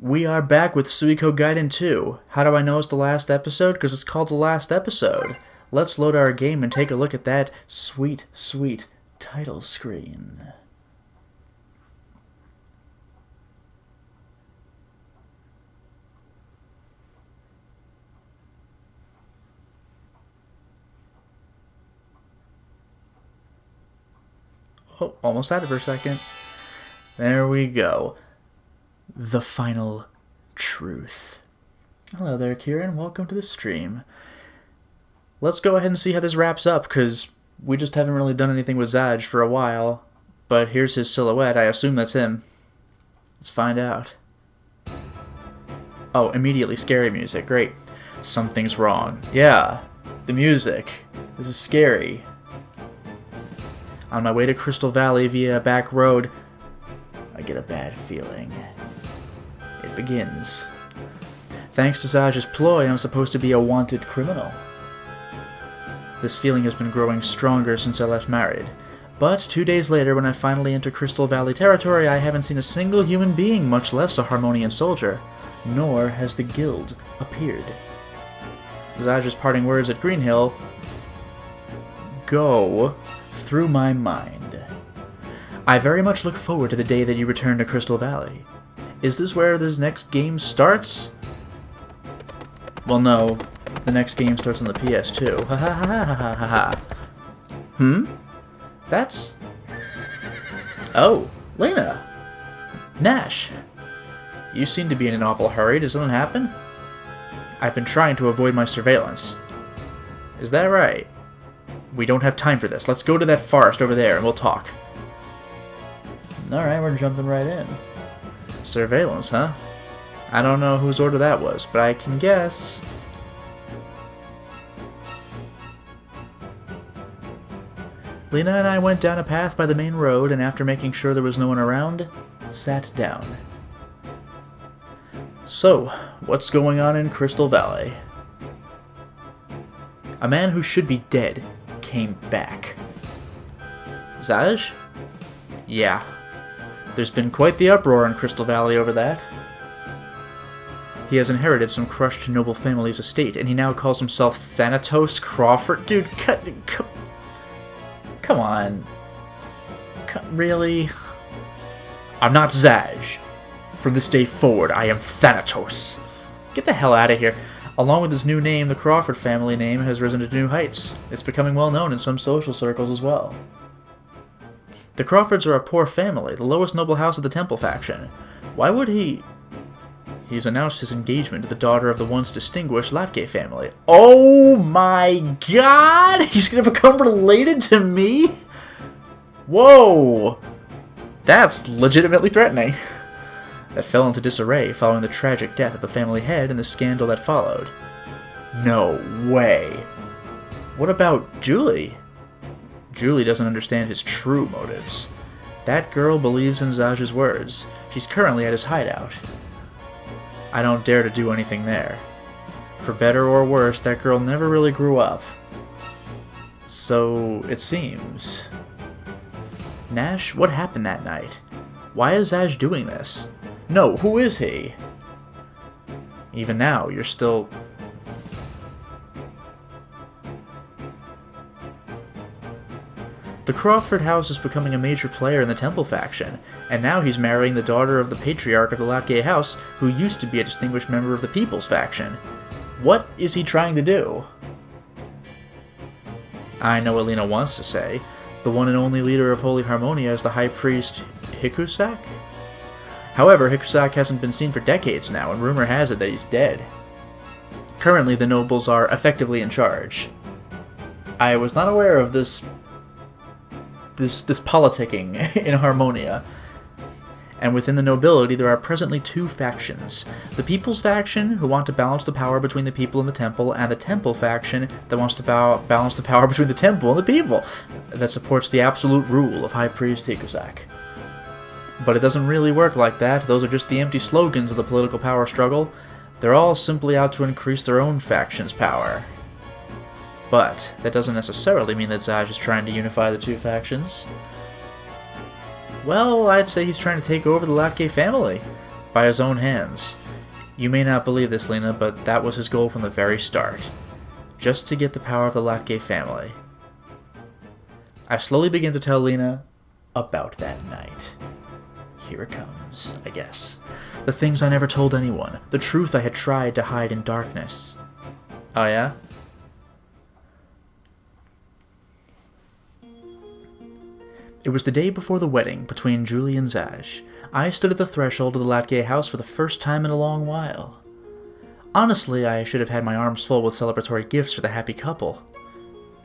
We are back with Suikogaiden 2. How do I know it's the last episode? Because it's called the last episode. Let's load our game and take a look at that sweet, sweet title screen. Oh, almost had it for a second. There we go. The final truth. Hello there, Kieran. Welcome to the stream. Let's go ahead and see how this wraps up, because we just haven't really done anything with Zaj for a while. But here's his silhouette. I assume that's him. Let's find out. Oh, immediately scary music. Great. Something's wrong. Yeah, the music. This is scary. On my way to Crystal Valley via a back road, I get a bad feeling. It begins. Thanks to Zaj's ploy, I'm supposed to be a wanted criminal. This feeling has been growing stronger since I left married. But 2 days later, when I finally enter Crystal Valley territory, I haven't seen a single human being, much less a Harmonian soldier. Nor has the guild appeared. Zaj's parting words at Greenhill go through my mind. I very much look forward to the day that you return to Crystal Valley. Is this where this next game starts? Well, no. The next game starts on the PS2. Ha ha ha ha ha ha. That's... Oh, Lena. Nash. You seem to be in an awful hurry. Did something happen? I've been trying to avoid my surveillance. Is that right? We don't have time for this. Let's go to that forest over there and we'll talk. Alright, we're jumping right in. Surveillance, huh? I don't know whose order that was, but I can guess. Lena and I went down a path by the main road, and after making sure there was no one around, sat down. So, what's going on in Crystal Valley? A man who should be dead came back. Zaj? Yeah. There's been quite the uproar in Crystal Valley over that. He has inherited some crushed noble family's estate, and he now calls himself Thanatos Crawford. Dude, come on. Really? I'm not Zaj. From this day forward, I am Thanatos. Get the hell out of here. Along with his new name, the Crawford family name has risen to new heights. It's becoming well known in some social circles as well. The Crawfords are a poor family, the lowest noble house of the Temple faction. Why would he... He's announced his engagement to the daughter of the once distinguished Latke family. Oh my god! He's gonna become related to me? Whoa! That's legitimately threatening. That fell into disarray following the tragic death of the family head and the scandal that followed. No way. What about Julie? Julie doesn't understand his true motives. That girl believes in Zaj's words. She's currently at his hideout. I don't dare to do anything there. For better or worse, that girl never really grew up. So, it seems. Nash, what happened that night? Why is Zaj doing this? No, who is he? Even now, you're still... The Crawford house is becoming a major player in the Temple faction, and now he's marrying the daughter of the patriarch of the Latke house, who used to be a distinguished member of the People's faction. What is he trying to do? I know what Lena wants to say. The one and only leader of Holy Harmonia is the High Priest Hikusak? However, Hikusak hasn't been seen for decades now, and rumor has it that he's dead. Currently, the nobles are effectively in charge. I was not aware of this politicking in Harmonia. And within the nobility, there are presently two factions. The People's faction, who want to balance the power between the people and the Temple, and the Temple faction that wants to balance the power between the Temple and the people, that supports the absolute rule of High Priest Hikusak. But it doesn't really work like that. Those are just the empty slogans of the political power struggle. They're all simply out to increase their own faction's power. But that doesn't necessarily mean that Zaj is trying to unify the two factions. Well, I'd say he's trying to take over the Latke family. by his own hands. You may not believe this, Lena, but that was his goal from the very start. Just to get the power of the Latke family. I slowly begin to tell Lena about that night. Here it comes, I guess. The things I never told anyone. The truth I had tried to hide in darkness. Oh yeah? It was the day before the wedding between Julie and Zaj. I stood at the threshold of the Latke house for the first time in a long while. Honestly, I should have had my arms full with celebratory gifts for the happy couple.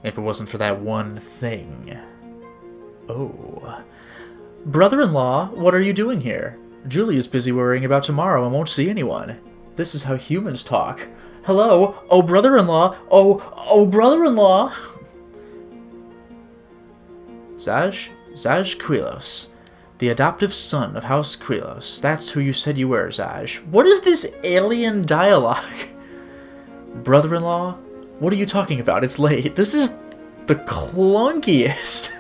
If it wasn't for that one thing. Oh. Brother-in-law, what are you doing here? Julie is busy worrying about tomorrow and won't see anyone. This is how humans talk. Hello? Oh, brother-in-law? Oh, brother-in-law? Zaj Quilos. The adoptive son of House Quilos. That's who you said you were, Zaj. What is this alien dialogue? Brother-in-law? What are you talking about? It's late. This is the clunkiest.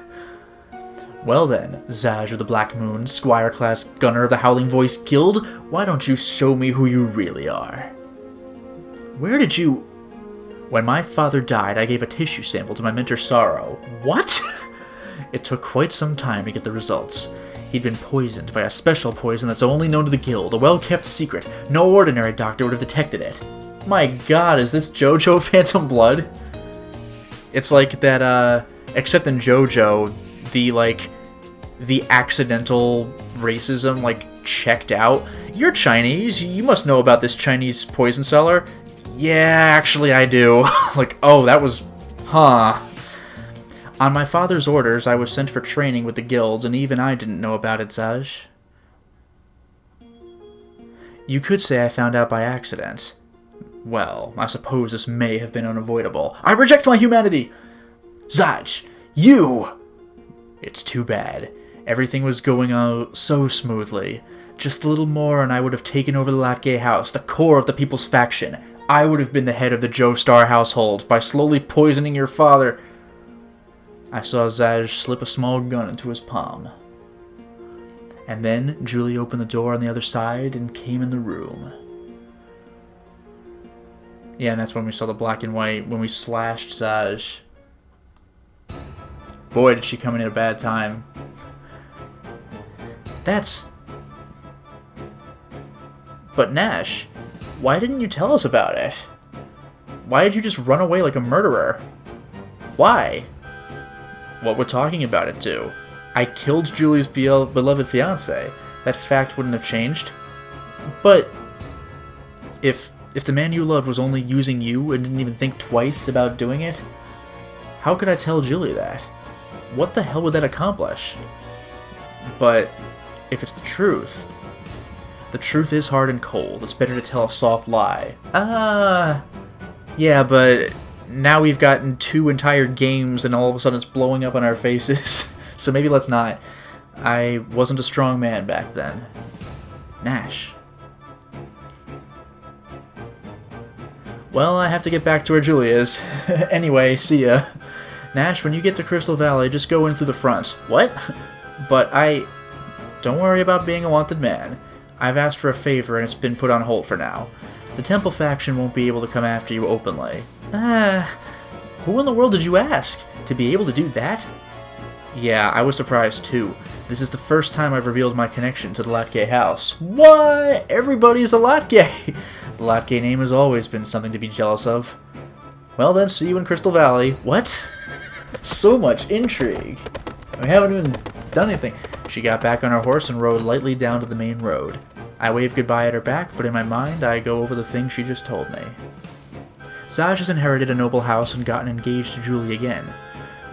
Well then, Zaj of the Black Moon, Squire-class gunner of the Howling Voice Guild, why don't you show me who you really are? Where did you... When my father died, I gave a tissue sample to my mentor Sorrow. What? It took quite some time to get the results. He'd been poisoned by a special poison that's only known to the guild, a well-kept secret. No ordinary doctor would have detected it. My god, is this JoJo Phantom Blood? It's like that, except in JoJo, the accidental racism, checked out. You're Chinese, you must know about this Chinese poison seller. Yeah, actually I do. Oh, that was... Huh. On my father's orders, I was sent for training with the guilds, and even I didn't know about it, Zaj. You could say I found out by accident. Well, I suppose this may have been unavoidable. I reject my humanity! Zaj, you! It's too bad. Everything was going on so smoothly. Just a little more and I would have taken over the Latke house, the core of the people's faction. I would have been the head of the Joestar household by slowly poisoning your father. I saw Zaj slip a small gun into his palm. And then Julie opened the door on the other side and came in the room. Yeah, and that's when we saw the black and white, when we slashed Zaj. Boy, did she come in at a bad time. But Nash, why didn't you tell us about it? Why did you just run away like a murderer? Why? What we're talking about it to. I killed Julie's beloved fiancé. That fact wouldn't have changed. But if the man you loved was only using you and didn't even think twice about doing it, how could I tell Julie that? What the hell would that accomplish? But if it's the truth is hard and cold. It's better to tell a soft lie. Yeah, but now we've gotten 2 entire games and all of a sudden it's blowing up on our faces. So maybe let's not. I wasn't a strong man back then. Nash. Well, I have to get back to where Julie is. Anyway, see ya. Nash, when you get to Crystal Valley, just go in through the front. What? But don't worry about being a wanted man. I've asked for a favor and it's been put on hold for now. The Temple faction won't be able to come after you openly. Who in the world did you ask? To be able to do that? Yeah, I was surprised too. This is the first time I've revealed my connection to the Latke house. What? Everybody's a Latke! The Latke name has always been something to be jealous of. Well then, see you in Crystal Valley. What? So much intrigue. We haven't even done anything. She got back on her horse and rode lightly down to the main road. I wave goodbye at her back, but in my mind I go over the things she just told me. Zaj has inherited a noble house and gotten engaged to Julie again.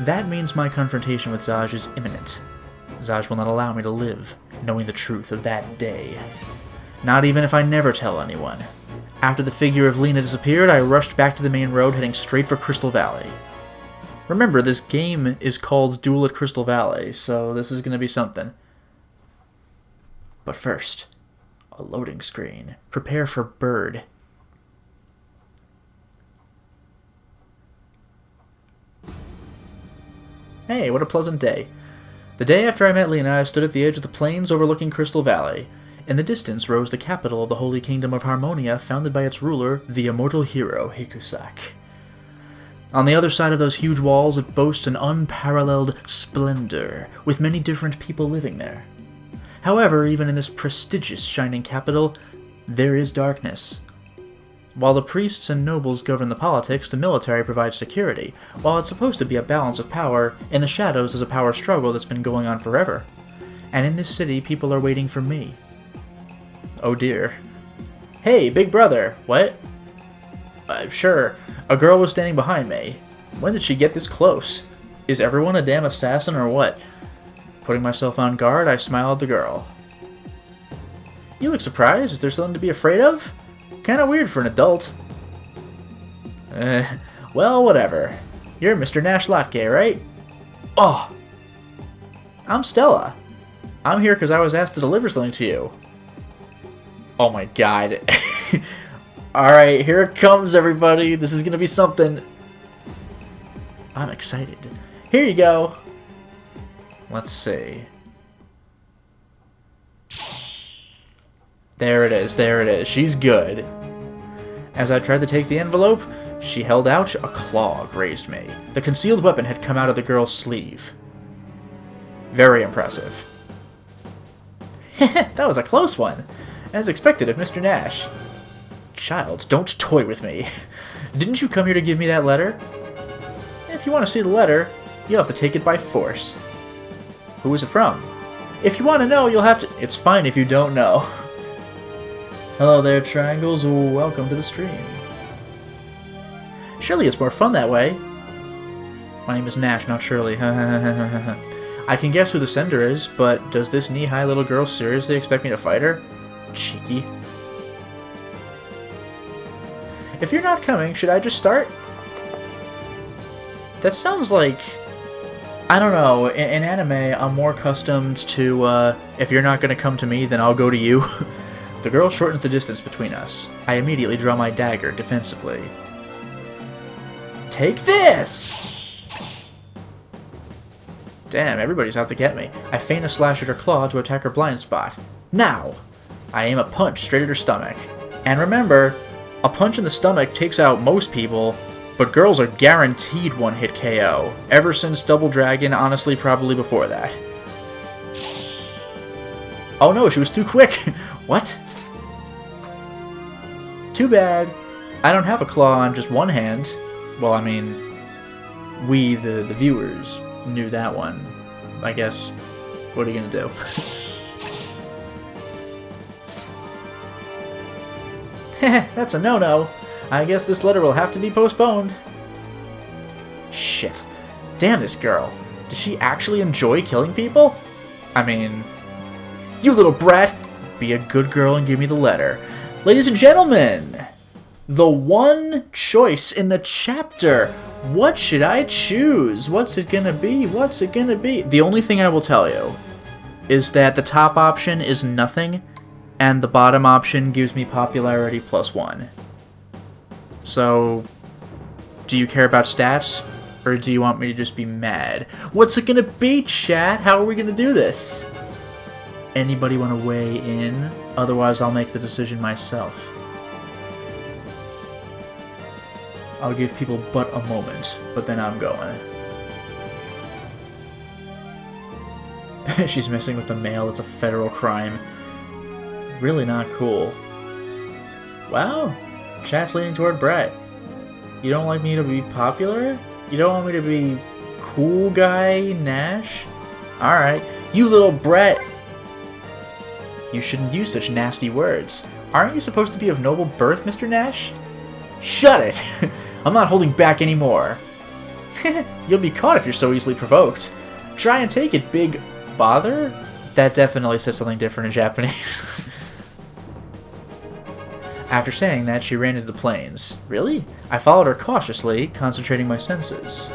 That means my confrontation with Zaj is imminent. Zaj will not allow me to live, knowing the truth of that day. Not even if I never tell anyone. After the figure of Lena disappeared, I rushed back to the main road, heading straight for Crystal Valley. Remember, this game is called Duel at Crystal Valley, so this is going to be something. But first, a loading screen. Prepare for Bird. Hey, what a pleasant day. The day after I met Lena, I stood at the edge of the plains overlooking Crystal Valley. In the distance rose the capital of the Holy Kingdom of Harmonia, founded by its ruler, the immortal hero Hikusak. On the other side of those huge walls, it boasts an unparalleled splendor, with many different people living there. However, even in this prestigious shining capital, there is darkness. While the priests and nobles govern the politics, the military provides security. While it's supposed to be a balance of power, in the shadows is a power struggle that's been going on forever. And in this city, people are waiting for me. Oh dear. Hey, big brother! What? Sure. A girl was standing behind me. When did she get this close? Is everyone a damn assassin or what? Putting myself on guard, I smiled at the girl. You look surprised. Is there something to be afraid of? Kinda weird for an adult. Well, whatever. You're Mr. Nash Latke, right? Oh! I'm Stella. I'm here because I was asked to deliver something to you. Oh my god. Alright, here it comes, everybody. This is gonna be something. I'm excited. Here you go. Let's see. There it is, there it is. She's good. As I tried to take the envelope, she held out. A claw grazed me. The concealed weapon had come out of the girl's sleeve. Very impressive. That was a close one. As expected of Mr. Nash. Child, don't toy with me. Didn't you come here to give me that letter? If you want to see the letter, you'll have to take it by force. Who is it from? If you want to know, you'll have to... It's fine if you don't know. Hello there, Triangles. Welcome to the stream. Surely it's more fun that way. My name is Nash, not Shirley. I can guess who the sender is, but does this knee-high little girl seriously expect me to fight her? Cheeky. If you're not coming, should I just start? That sounds like... I don't know, in anime, I'm more accustomed to, if you're not gonna come to me, then I'll go to you. The girl shortens the distance between us. I immediately draw my dagger, defensively. Take this! Damn, everybody's out to get me. I feint a slash at her claw to attack her blind spot. Now! I aim a punch straight at her stomach. And remember, a punch in the stomach takes out most people, but girls are guaranteed one-hit KO. Ever since Double Dragon, honestly, probably before that. Oh no, she was too quick! What? Too bad. I don't have a claw on just one hand. Well, I mean, we, the viewers, knew that one. I guess, what are you gonna do? That's a no-no. I guess this letter will have to be postponed. Shit. Damn this girl. Does she actually enjoy killing people? I mean... You little brat! Be a good girl and give me the letter. Ladies and gentlemen! The one choice in the chapter! What should I choose? What's it gonna be? What's it gonna be? The only thing I will tell you is that the top option is nothing, and the bottom option gives me popularity +1. So, do you care about stats, or do you want me to just be mad? What's it gonna be, chat? How are we gonna do this? Anybody want to weigh in? Otherwise, I'll make the decision myself. I'll give people but a moment, but then I'm going. She's messing with the mail. It's a federal crime. Really not cool. Wow. Chat's leaning toward Brett. You don't like me to be popular? You don't want me to be cool guy Nash? Alright. You little Brett! You shouldn't use such nasty words. Aren't you supposed to be of noble birth, Mr. Nash? Shut it! I'm not holding back anymore. You'll be caught if you're so easily provoked. Try and take it, big bother? That definitely said something different in Japanese. After saying that, she ran into the plains. Really? I followed her cautiously, concentrating my senses.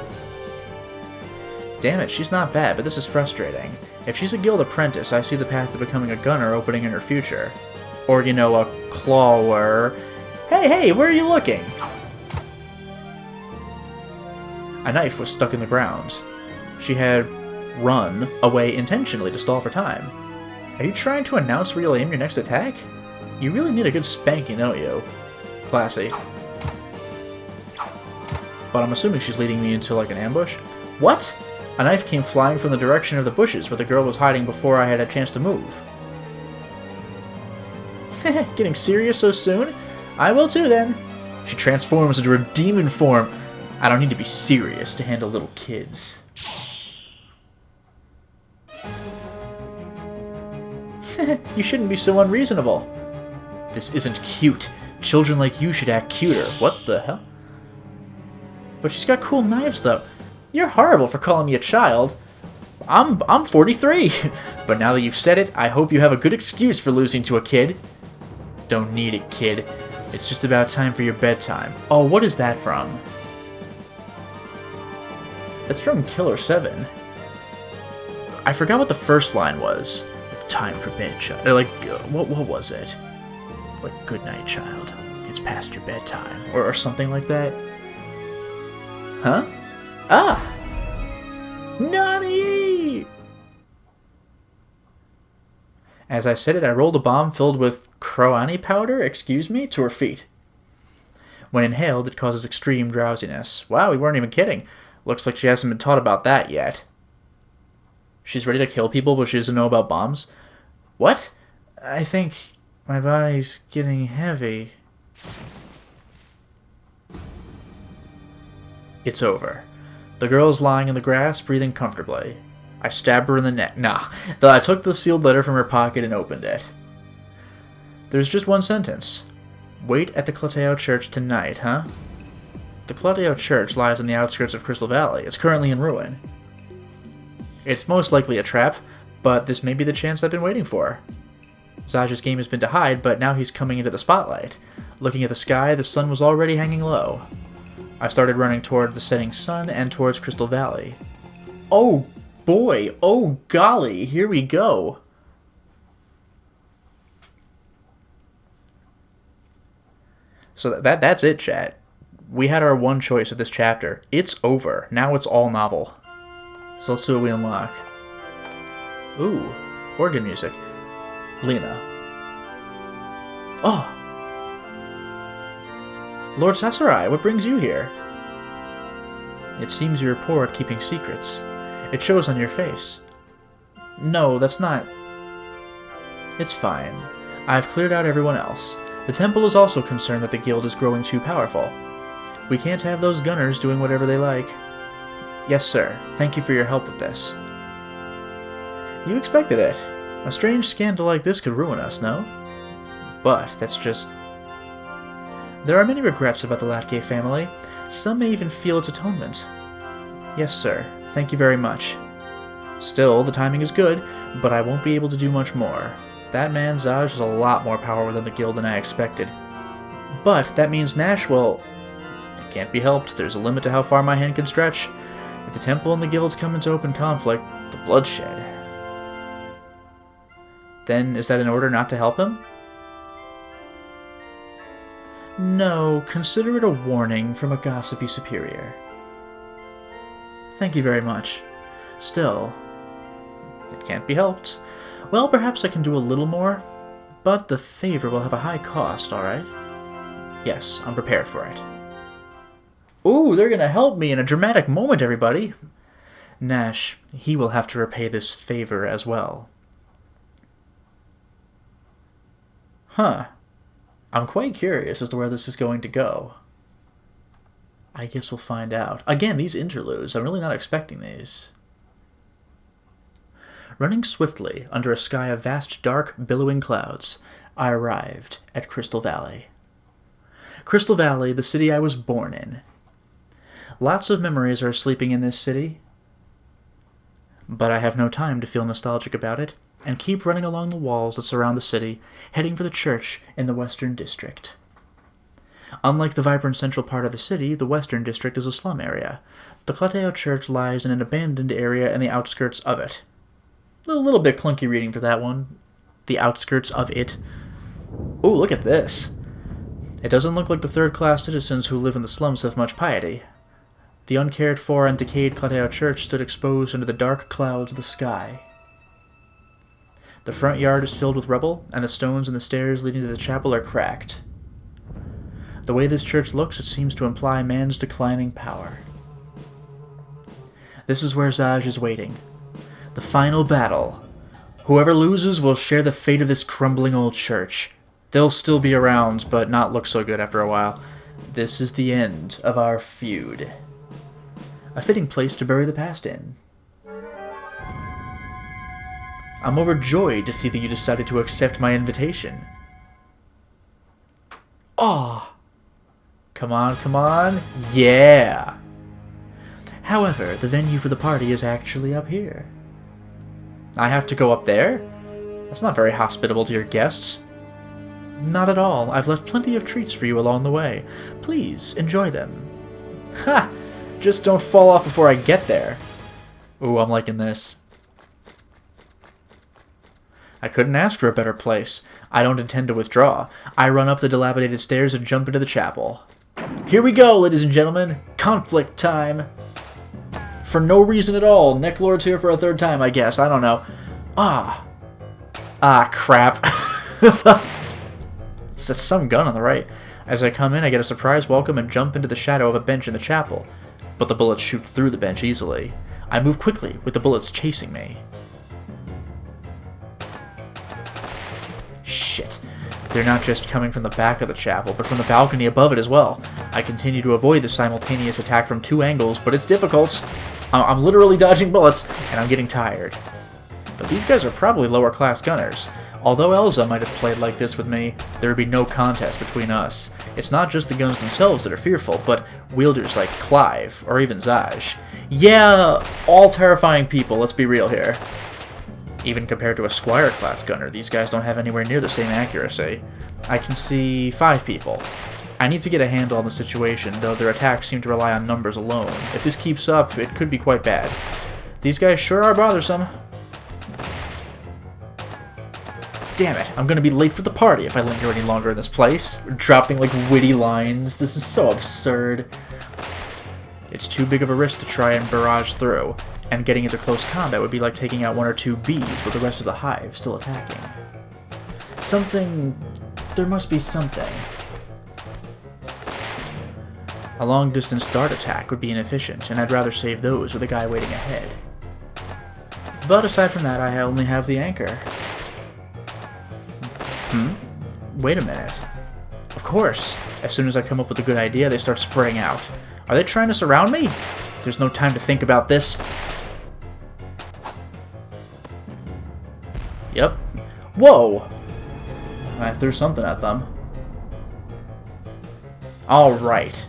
Damn it, she's not bad, but this is frustrating. If she's a guild apprentice, I see the path to becoming a gunner opening in her future. Or, you know, a clawer. Hey, where are you looking? A knife was stuck in the ground. She had run away intentionally to stall for time. Are you trying to announce where you'll aim your next attack? You really need a good spanking, don't you? Classy. But I'm assuming she's leading me into, like, an ambush. What? A knife came flying from the direction of the bushes where the girl was hiding before I had a chance to move. Getting serious so soon? I will too, then. She transforms into her demon form. I don't need to be serious to handle little kids. You shouldn't be so unreasonable. This isn't cute. Children like you should act cuter. What the hell? But she's got cool knives, though. You're horrible for calling me a child. I'm 43. But now that you've said it, I hope you have a good excuse for losing to a kid. Don't need it, kid. It's just about time for your bedtime. Oh, what is that from? That's from Killer 7. I forgot what the first line was. Time for bed, child. Or like, what was it? Like, good night, child. It's past your bedtime. Or something like that. Huh? Ah! Nani! As I said it, I rolled a bomb filled with Kroani powder, excuse me, to her feet. When inhaled, it causes extreme drowsiness. Wow, we weren't even kidding. Looks like she hasn't been taught about that yet. She's ready to kill people, but she doesn't know about bombs? What? I think my body's getting heavy. It's over. The girl's lying in the grass, breathing comfortably. I stabbed her in the neck. Nah. I took the sealed letter from her pocket and opened it. There's just one sentence. Wait at the Clateo Church tonight, huh? The Clateo Church lies on the outskirts of Crystal Valley. It's currently in ruin. It's most likely a trap, but this may be the chance I've been waiting for. Zaj's game has been to hide, but now he's coming into the spotlight. Looking at the sky, the sun was already hanging low. I started running toward the setting sun and towards Crystal Valley. Oh boy, oh golly, here we go. So that's it, chat. We had our one choice of this chapter. It's over. Now it's all novel. So let's see what we unlock. Ooh, organ music. Lena. Oh! Lord Sasarai, what brings you here? It seems you're poor at keeping secrets. It shows on your face. No, that's not... It's fine. I've cleared out everyone else. The temple is also concerned that the guild is growing too powerful. We can't have those gunners doing whatever they like. Yes, sir. Thank you for your help with this. You expected it. A strange scandal like this could ruin us, no? But that's just... There are many regrets about the Latke family. Some may even feel its atonement. Yes, sir. Thank you very much. Still, the timing is good, but I won't be able to do much more. That man Zaj has a lot more power within the guild than I expected. But that means Nash will... It can't be helped. There's a limit to how far my hand can stretch. If the temple and the guilds come into open conflict, the bloodshed. Then is that an order not to help him? No, consider it a warning from a gossipy superior. Thank you very much. Still, it can't be helped. Well, perhaps I can do a little more, but the favor will have a high cost, alright? Yes, I'm prepared for it. Ooh, they're gonna help me in a dramatic moment, everybody! Nash, he will have to repay this favor as well. Huh. I'm quite curious as to where this is going to go. I guess we'll find out. Again, these interludes, I'm really not expecting these. Running swiftly under a sky of vast, dark, billowing clouds, I arrived at Crystal Valley. Crystal Valley, the city I was born in. Lots of memories are sleeping in this city, but I have no time to feel nostalgic about it, and keep running along the walls that surround the city, heading for the church in the Western District. Unlike the vibrant central part of the city, the Western District is a slum area. The Clateo Church lies in an abandoned area in the outskirts of it. A little bit clunky reading for that one. The outskirts of it. Ooh, look at this. It doesn't look like the third-class citizens who live in the slums have much piety. The uncared-for and decayed Clateo Church stood exposed under the dark clouds of the sky. The front yard is filled with rubble, and the stones and the stairs leading to the chapel are cracked. The way this church looks, it seems to imply man's declining power. This is where Zaj is waiting. The final battle. Whoever loses will share the fate of this crumbling old church. They'll still be around, but not look so good after a while. This is the end of our feud. A fitting place to bury the past in. I'm overjoyed to see that you decided to accept my invitation. Ah! Come on, come on. Yeah! However, the venue for the party is actually up here. I have to go up there? That's not very hospitable to your guests. Not at all. I've left plenty of treats for you along the way. Please, enjoy them. Ha! Just don't fall off before I get there. Ooh, I'm liking this. I couldn't ask for a better place. I don't intend to withdraw. I run up the dilapidated stairs and jump into the chapel. Here we go, ladies and gentlemen. Conflict time. For no reason at all. Necklord's here for a third time, I guess. I don't know. Ah, crap. That's some gun on the right. As I come in, I get a surprise welcome and jump into the shadow of a bench in the chapel. But the bullets shoot through the bench easily. I move quickly, with the bullets chasing me. Shit. They're not just coming from the back of the chapel, but from the balcony above it as well. I continue to avoid the simultaneous attack from two angles, but it's difficult. I'm literally dodging bullets, and I'm getting tired. But these guys are probably lower class gunners. Although Elza might have played like this with me, there would be no contest between us. It's not just the guns themselves that are fearful, but wielders like Clive, or even Zaj. Yeah, all terrifying people, let's be real here. Even compared to a Squire class gunner, these guys don't have anywhere near the same accuracy. I can see 5 people. I need to get a handle on the situation, though their attacks seem to rely on numbers alone. If this keeps up, it could be quite bad. These guys sure are bothersome. Damn it, I'm gonna be late for the party if I linger any longer in this place. Dropping like witty lines. This is so absurd. It's too big of a risk to try and barrage through, and getting into close combat would be like taking out 1 or 2 bees with the rest of the hive still attacking. There must be something. A long-distance dart attack would be inefficient, and I'd rather save those with a guy waiting ahead. But aside from that, I only have the anchor. Wait a minute. Of course. As soon as I come up with a good idea, they start spraying out. Are they trying to surround me? There's no time to think about this. Yep. Whoa! I threw something at them. Alright.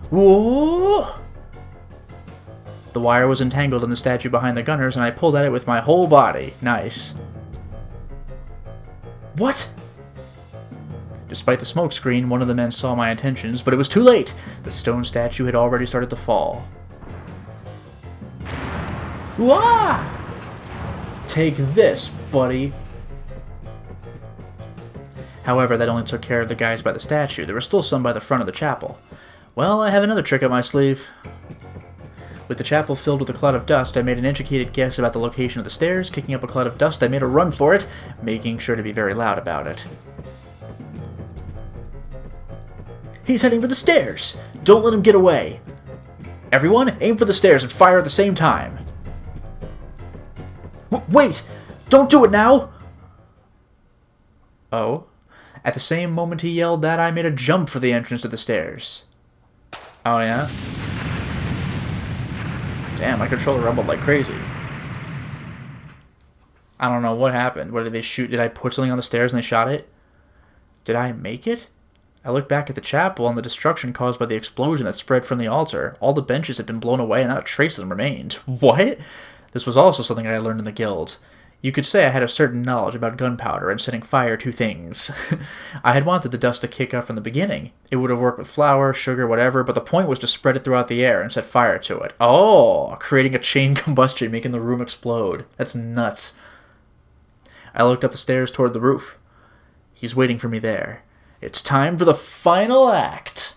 Whoa! The wire was entangled in the statue behind the gunners, and I pulled at it with my whole body. Nice. What? Despite the smoke screen, one of the men saw my intentions, but it was too late! The stone statue had already started to fall. Wah! Take this, buddy. However, that only took care of the guys by the statue. There were still some by the front of the chapel. Well, I have another trick up my sleeve. With the chapel filled with a cloud of dust, I made an educated guess about the location of the stairs. Kicking up a cloud of dust, I made a run for it, making sure to be very loud about it. He's heading for the stairs! Don't let him get away! Everyone, aim for the stairs and fire at the same time! Wait! Don't do it now! Oh? At the same moment he yelled that, I made a jump for the entrance to the stairs. Oh, yeah? Damn, my controller rumbled like crazy. I don't know what happened. What did they shoot? Did I put something on the stairs and they shot it? Did I make it? I looked back at the chapel and the destruction caused by the explosion that spread from the altar. All the benches had been blown away and not a trace of them remained. What? This was also something I learned in the guild. You could say I had a certain knowledge about gunpowder and setting fire to things. I had wanted the dust to kick up from the beginning. It would have worked with flour, sugar, whatever, but the point was to spread it throughout the air and set fire to it. Oh, creating a chain combustion, making the room explode. That's nuts. I looked up the stairs toward the roof. He's waiting for me there. It's time for the final act.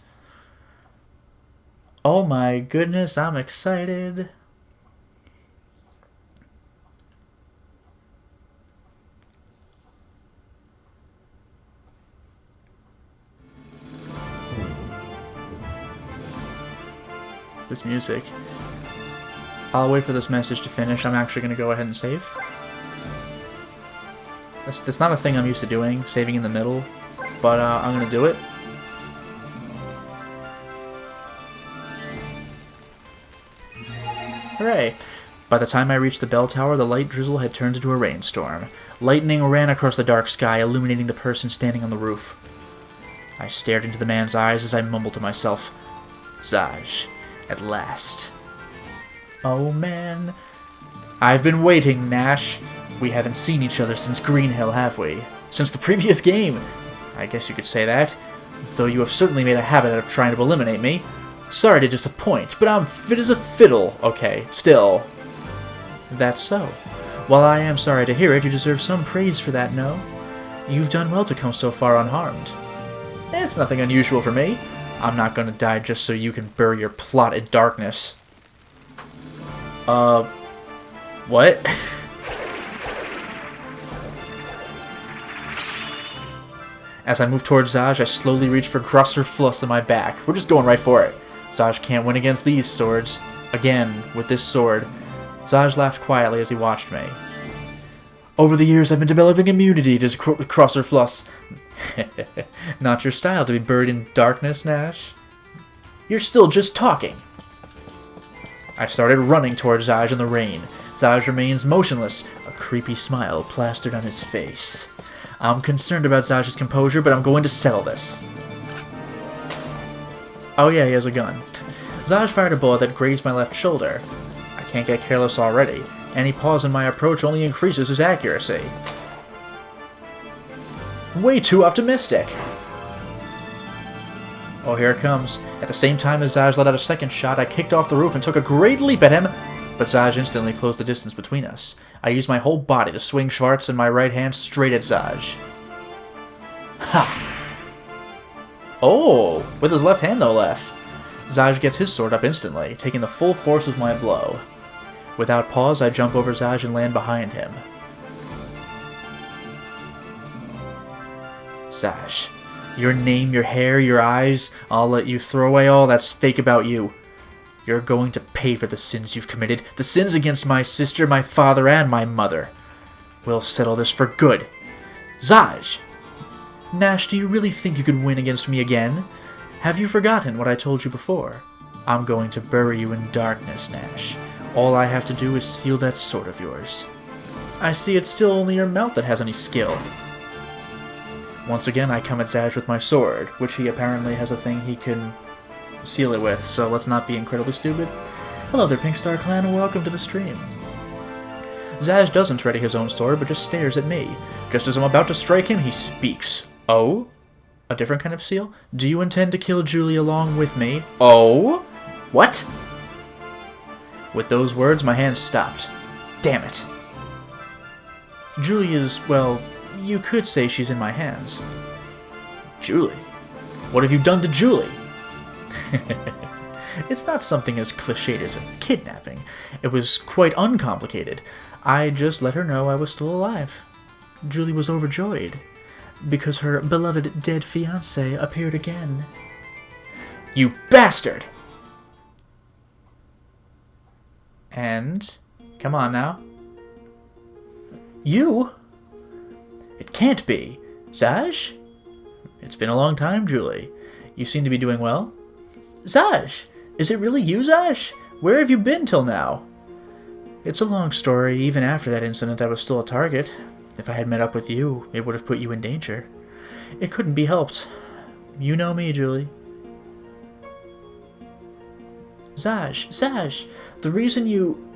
Oh my goodness, I'm excited. this music. I'll wait for this message to finish. I'm actually going to go ahead and save. That's not a thing I'm used to doing, saving in the middle, but I'm going to do it. Hooray! By the time I reached the bell tower, the light drizzle had turned into a rainstorm. Lightning ran across the dark sky, illuminating the person standing on the roof. I stared into the man's eyes as I mumbled to myself, "Zaj, at last." Oh man. I've been waiting, Nash. We haven't seen each other since Green Hill, have we? Since the previous game. I guess you could say that. Though you have certainly made a habit out of trying to eliminate me. Sorry to disappoint, but I'm fit as a fiddle. Okay, still. That's so. While I am sorry to hear it, you deserve some praise for that, no? You've done well to come so far unharmed. It's nothing unusual for me. I'm not gonna die just so you can bury your plot in darkness. What? As I move towards Zaj, I slowly reach for Grosser Fluss in my back. We're just going right for it. Zaj can't win against these swords. Again, with this sword. Zaj laughed quietly as he watched me. Over the years, I've been developing immunity to Grosser Fluss. Not your style to be buried in darkness, Nash. You're still just talking. I started running towards Zaj in the rain. Zaj remains motionless, a creepy smile plastered on his face. I'm concerned about Zaj's composure, but I'm going to settle this. Oh yeah, he has a gun. Zaj fired a bullet that grazed my left shoulder. I can't get careless already. Any pause in my approach only increases his accuracy. Way too optimistic! Oh, here it comes. At the same time as Zaj let out a second shot, I kicked off the roof and took a great leap at him, but Zaj instantly closed the distance between us. I used my whole body to swing Schwartz in my right hand straight at Zaj. Ha! Oh, with his left hand no less. Zaj gets his sword up instantly, taking the full force of my blow. Without pause, I jump over Zaj and land behind him. Zaj, your name, your hair, your eyes, I'll let you throw away all that's fake about you. You're going to pay for the sins you've committed, the sins against my sister, my father, and my mother. We'll settle this for good. Zaj! Nash, do you really think you could win against me again? Have you forgotten what I told you before? I'm going to bury you in darkness, Nash. All I have to do is seal that sword of yours. I see it's still only your mouth that has any skill. Once again, I come at Zaj with my sword, which he apparently has a thing he can seal it with, so let's not be incredibly stupid. Hello there, Pink Star Clan, and welcome to the stream. Zaj doesn't ready his own sword, but just stares at me. Just as I'm about to strike him, he speaks. Oh? A different kind of seal? Do you intend to kill Julie along with me? Oh? What? With those words, my hand stopped. Damn it. Julie is, well, you could say she's in my hands. Julie? What have you done to Julie? It's not something as cliched as a kidnapping. It was quite uncomplicated. I just let her know I was still alive. Julie was overjoyed, because her beloved dead fiancé appeared again. You bastard! And? Come on now. You? It can't be. Zaj? It's been a long time, Julie. You seem to be doing well. Zaj! Is it really you, Zaj? Where have you been till now? It's a long story. Even after that incident, I was still a target. If I had met up with you, it would have put you in danger. It couldn't be helped. You know me, Julie. Zaj, the reason you...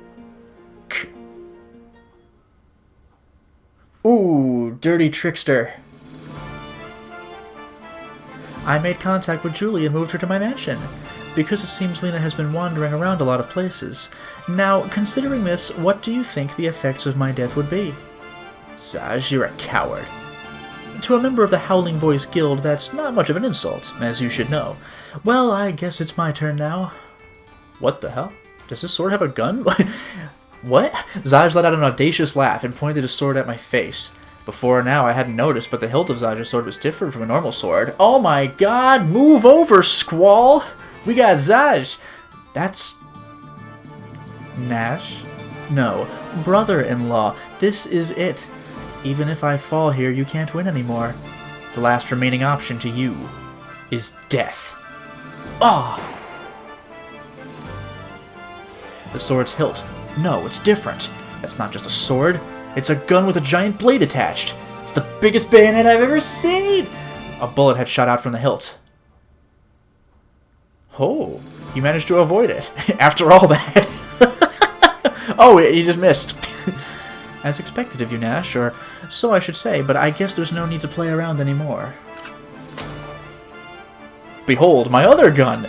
Ooh, dirty trickster. I made contact with Julie and moved her to my mansion, because it seems Lena has been wandering around a lot of places. Now, considering this, what do you think the effects of my death would be? Zaj, you're a coward. To a member of the Howling Voice Guild, that's not much of an insult, as you should know. Well, I guess it's my turn now. What the hell? Does this sword have a gun? What? Zaj let out an audacious laugh and pointed his sword at my face. Before now, I hadn't noticed, but the hilt of Zaj's sword was different from a normal sword. Oh my god! Move over, Squall! We got Zaj! That's... Nash? No. Brother-in-law. This is it. Even if I fall here, you can't win anymore. The last remaining option to you is death. Ah! The sword's hilt. No, it's different. It's not just a sword. It's a gun with a giant blade attached. It's the biggest bayonet I've ever seen! A bullet had shot out from the hilt. Oh, you managed to avoid it. After all that. Oh, you just missed. As expected of you, Nash, or so I should say, but I guess there's no need to play around anymore. Behold, my other gun!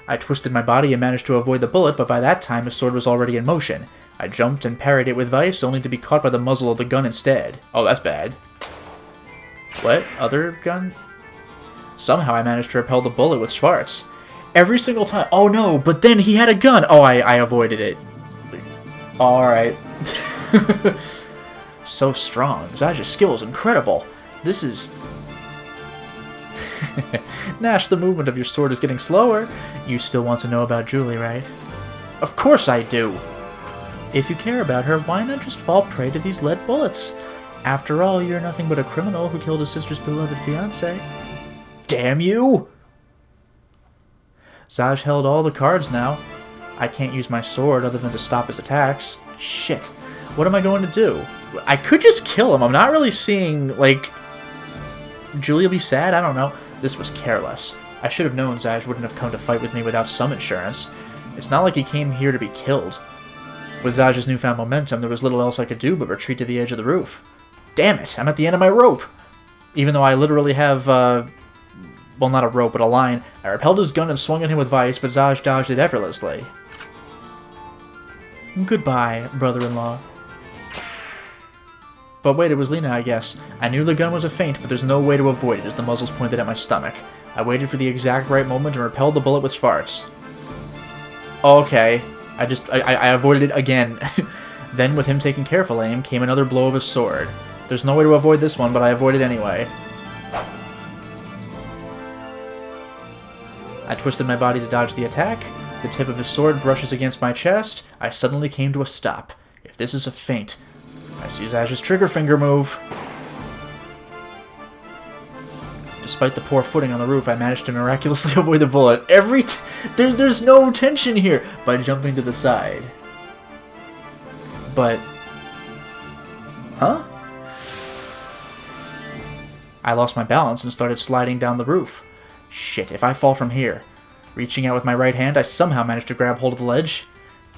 I twisted my body and managed to avoid the bullet, but by that time his sword was already in motion. I jumped and parried it with vice, only to be caught by the muzzle of the gun instead. Oh, that's bad. What? Other gun? Somehow I managed to repel the bullet with Schwartz. Every single time. Oh no, but then he had a gun! Oh, I avoided it. Alright. So strong. Zaj's skill is incredible. This is... Nash, the movement of your sword is getting slower. You still want to know about Julie, right? Of course I do! If you care about her, why not just fall prey to these lead bullets? After all, you're nothing but a criminal who killed his sister's beloved fiancé. Damn you! Zaj held all the cards now. I can't use my sword other than to stop his attacks. Shit. What am I going to do? I could just kill him. I'm not really seeing, like... Julie will be sad? I don't know. This was careless. I should have known Zaj wouldn't have come to fight with me without some insurance. It's not like he came here to be killed. With Zaj's newfound momentum, there was little else I could do but retreat to the edge of the roof. Damn it! I'm at the end of my rope! Even though I literally have, well, not a rope, but a line. I repelled his gun and swung at him with vice, but Zaj dodged it effortlessly. Goodbye, brother-in-law. But wait, it was Lena, I guess. I knew the gun was a feint, but there's no way to avoid it as the muzzles pointed at my stomach. I waited for the exact right moment and repelled the bullet with Schwartz. Okay. I avoided it again. Then, with him taking careful aim, came another blow of his sword. There's no way to avoid this one, but I avoided anyway. I twisted my body to dodge the attack. The tip of his sword brushes against my chest. I suddenly came to a stop. If this is a feint, I see Zaj's trigger finger move. Despite the poor footing on the roof, I managed to miraculously avoid the bullet. There's no tension here by jumping to the side. But... Huh? I lost my balance and started sliding down the roof. Shit, if I fall from here. Reaching out with my right hand, I somehow managed to grab hold of the ledge.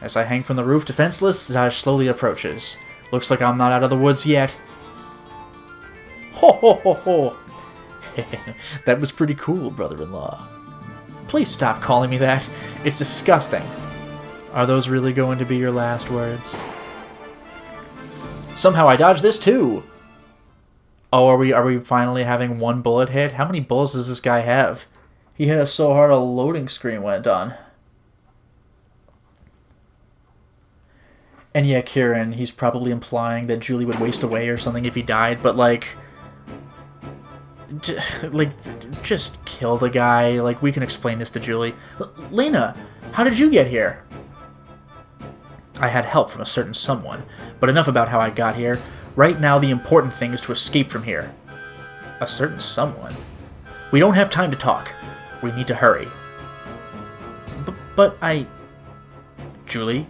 As I hang from the roof defenseless, Zaj slowly approaches. Looks like I'm not out of the woods yet. Ho ho ho ho! That was pretty cool, brother-in-law. Please stop calling me that. It's disgusting. Are those really going to be your last words? Somehow I dodged this too! Oh, are we finally having one bullet hit? How many bullets does this guy have? He hit us so hard a loading screen went on. And yeah, Kieran, he's probably implying that Julie would waste away or something if he died, but like... just kill the guy. Like, we can explain this to Julie. Lena, how did you get here? I had help from a certain someone, but enough about how I got here. Right now, the important thing is to escape from here. A certain someone? We don't have time to talk. We need to hurry. But I... Julie,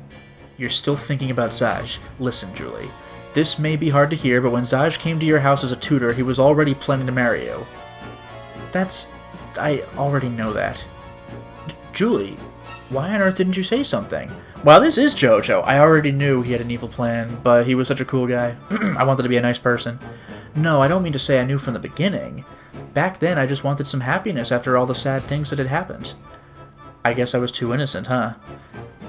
you're still thinking about Zaj. Listen, Julie. This may be hard to hear, but when Zaj came to your house as a tutor, he was already planning to marry you. That's... I already know that. Julie, why on earth didn't you say something? Well, this is JoJo. I already knew he had an evil plan, but he was such a cool guy. I wanted to be a nice person. No, I don't mean to say I knew from the beginning. Back then, I just wanted some happiness after all the sad things that had happened. I guess I was too innocent, huh?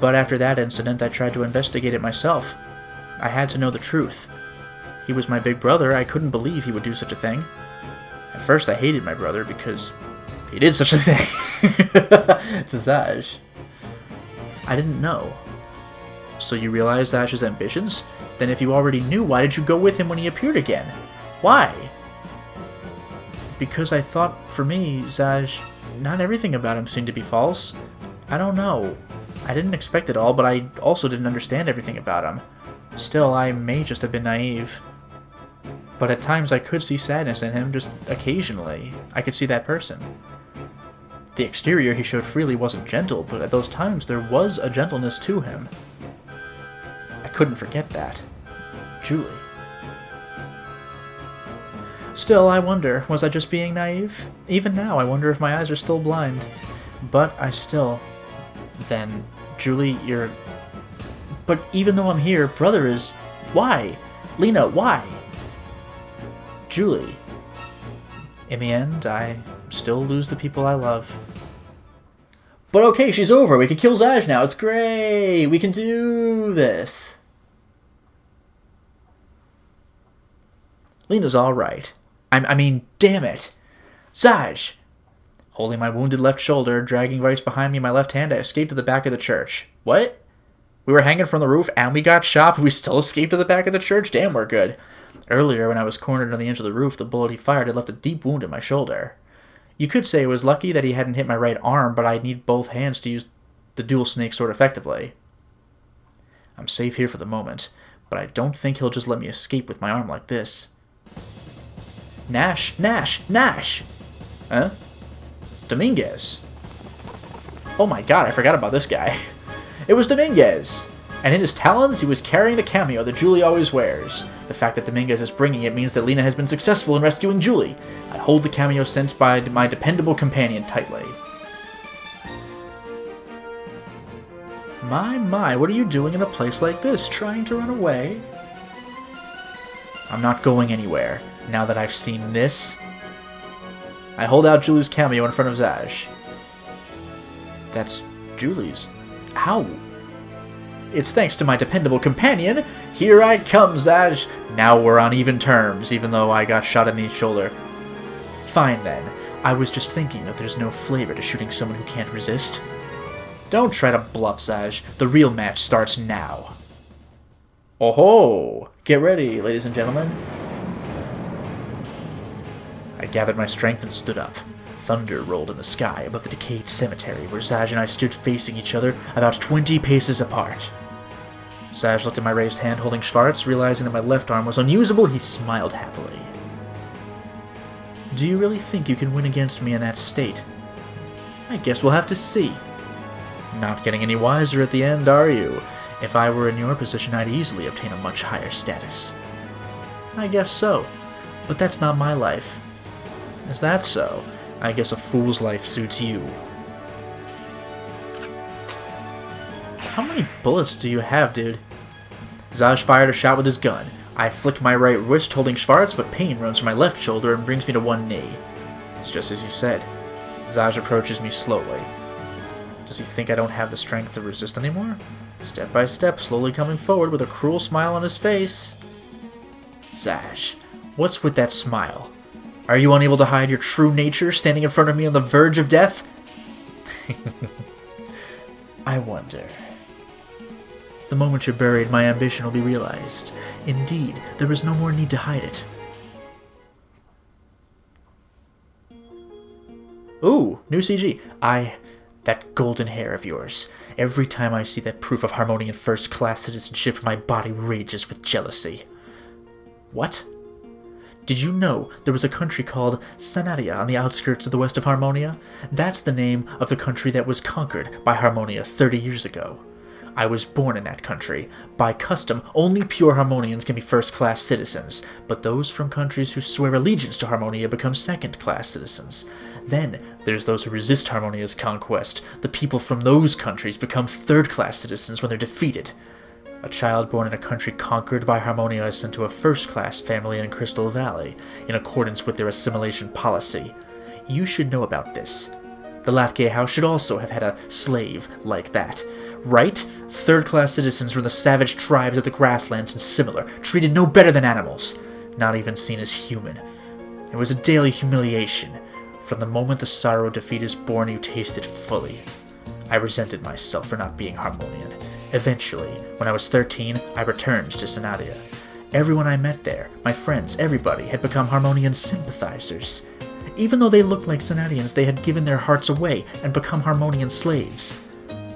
But after that incident, I tried to investigate it myself. I had to know the truth. He was my big brother. I couldn't believe he would do such a thing. At first, I hated my brother because he did such a thing. To Zaj. I didn't know. So you realized Zaj's ambitions? Then if you already knew, why did you go with him when he appeared again? Why? because I thought, for me, Zaj, not everything about him seemed to be false. I don't know. I didn't expect it all, but I also didn't understand everything about him. Still, I may just have been naive. But at times I could see sadness in him, just occasionally. I could see that person. The exterior he showed freely wasn't gentle, but at those times there was a gentleness to him. I couldn't forget that. Julie. Still, I wonder, was I just being naive? Even now, I wonder if my eyes are still blind. But I still... Then, Julie, you're... But even though I'm here, brother is... Why? Lena, why? Julie. In the end, I still lose the people I love. But okay, she's over. We can kill Zaj now. It's great. We can do this. Lena's alright. I mean, damn it. Zaj! Holding my wounded left shoulder, dragging Vice behind me in my left hand, I escaped to the back of the church. What? We were hanging from the roof and we got shot, but we still escaped to the back of the church? Damn, we're good. Earlier, when I was cornered on the edge of the roof, the bullet he fired had left a deep wound in my shoulder. You could say it was lucky that he hadn't hit my right arm, but I'd need both hands to use the dual snake sword effectively. I'm safe here for the moment, but I don't think he'll just let me escape with my arm like this. Nash! Nash! Nash! Huh? Dominguez. Oh my god, I forgot about this guy. It was Dominguez! And in his talons, he was carrying the cameo that Julie always wears. The fact that Dominguez is bringing it means that Lena has been successful in rescuing Julie. I hold the cameo sent by my dependable companion tightly. My, what are you doing in a place like this? Trying to run away? I'm not going anywhere, now that I've seen this. I hold out Julie's cameo in front of Zaj. That's Julie's. How? It's thanks to my dependable companion. Here I come, Zaj. Now we're on even terms, even though I got shot in the shoulder. Fine then. I was just thinking that there's no flavor to shooting someone who can't resist. Don't try to bluff, Zaj. The real match starts now. Oh-ho! Get ready, ladies and gentlemen. I gathered my strength and stood up. Thunder rolled in the sky above the decayed cemetery where Zaj and I stood facing each other about 20 paces apart. Zaj looked at my raised hand holding Schwartz. Realizing that my left arm was unusable, he smiled happily. Do you really think you can win against me in that state? I guess we'll have to see. Not getting any wiser at the end, are you? If I were in your position, I'd easily obtain a much higher status. I guess so, but that's not my life. Is that so? I guess a fool's life suits you. How many bullets do you have, dude? Zaj fired a shot with his gun. I flicked my right wrist holding Schwartz, but pain runs from my left shoulder and brings me to one knee. It's just as he said. Zaj approaches me slowly. Does he think I don't have the strength to resist anymore? Step by step, slowly coming forward with a cruel smile on his face. Zaj, what's with that smile? Are you unable to hide your true nature, standing in front of me on the verge of death? I wonder. The moment you're buried, my ambition will be realized. Indeed, there is no more need to hide it. Ooh, new CG. That golden hair of yours. Every time I see that proof of Harmonian first-class citizenship, my body rages with jealousy. What? Did you know there was a country called Sanadia on the outskirts of the west of Harmonia? That's the name of the country that was conquered by Harmonia 30 years ago. I was born in that country. By custom, only pure Harmonians can be first-class citizens, but those from countries who swear allegiance to Harmonia become second-class citizens. Then, there's those who resist Harmonia's conquest. The people from those countries become third-class citizens when they're defeated. A child born in a country conquered by Harmonia is sent to a first-class family in Crystal Valley, in accordance with their assimilation policy. You should know about this. The Lapgay house should also have had a slave like that. Right? Third-class citizens from the savage tribes of the grasslands and similar, treated no better than animals, not even seen as human. It was a daily humiliation. From the moment the sorrow of defeat is born, you taste it fully. I resented myself for not being Harmonian. Eventually, when I was 13, I returned to Sanadia. Everyone I met there, my friends, everybody, had become Harmonian sympathizers. Even though they looked like Cenadians, they had given their hearts away and become Harmonian slaves.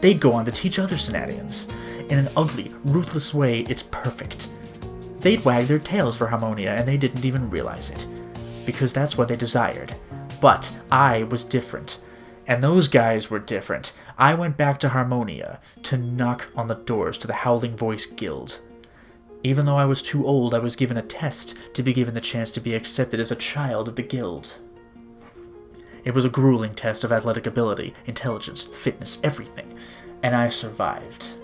They'd go on to teach other Cenadians. In an ugly, ruthless way, it's perfect. They'd wag their tails for Harmonia, and they didn't even realize it. Because that's what they desired. But I was different. And those guys were different. I went back to Harmonia to knock on the doors to the Howling Voice Guild. Even though I was too old, I was given a test to be given the chance to be accepted as a child of the guild. It was a grueling test of athletic ability, intelligence, fitness, everything, and I survived.